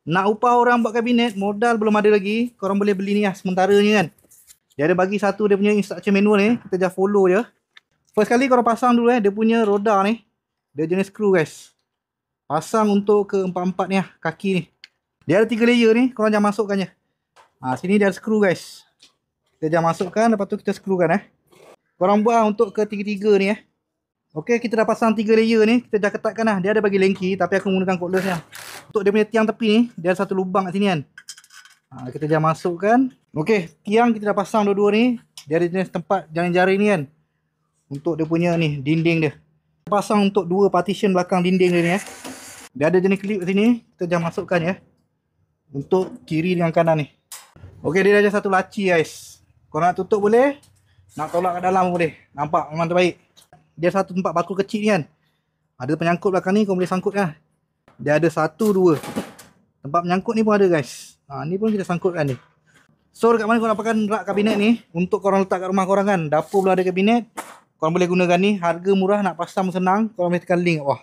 Nak upah orang buat kabinet, modal belum ada lagi. Korang boleh beli ni lah sementara ni kan. Dia ada bagi satu dia punya instruction manual ni. Kita just follow je. First kali korang pasang dulu dia punya roda ni. Dia jenis screw guys. Pasang untuk ke empat-empat ni lah, kaki ni. Dia ada 3 layer ni, korang jangan masukkan je. Sini dia ada screw guys. Kita jangan masukkan, lepas tu kita screwkan Korang buat untuk ke tiga-tiga ni Okey, kita dah pasang 3 layer ni. Kita dah ketatkan lah. Dia ada bagi lengki, tapi aku menggunakan cordless ni. Untuk dia punya tiang tepi ni, dia ada satu lubang kat sini kan. Kita jangan masukkan. Okey, tiang kita dah pasang dua-dua ni. Dia ada jenis tempat jaring jari ni kan. Untuk dia punya ni, dinding dia. Kita pasang untuk 2 partition belakang dinding dia ni Dia ada jenis klip kat sini. Kita jangan masukkan untuk kiri dengan kanan ni. Okey, dia dah ada satu laci guys. Korang nak tutup boleh. Nak tolak kat dalam boleh. Nampak memang terbaik. Dia satu tempat bakul kecil ni kan. Ada penyangkut belakang ni, kau boleh sangkut lah. Dia ada 1, 2. Tempat penyangkut ni pun ada guys. Ni pun kita sangkutkan ni. So dekat mana korang dapatkan rak kabinet ni, untuk korang letak kat rumah korang kan. Dapur belum ada kabinet, korang boleh gunakan ni. Harga murah, nak pasang senang. Korang boleh tekan link kat bawah.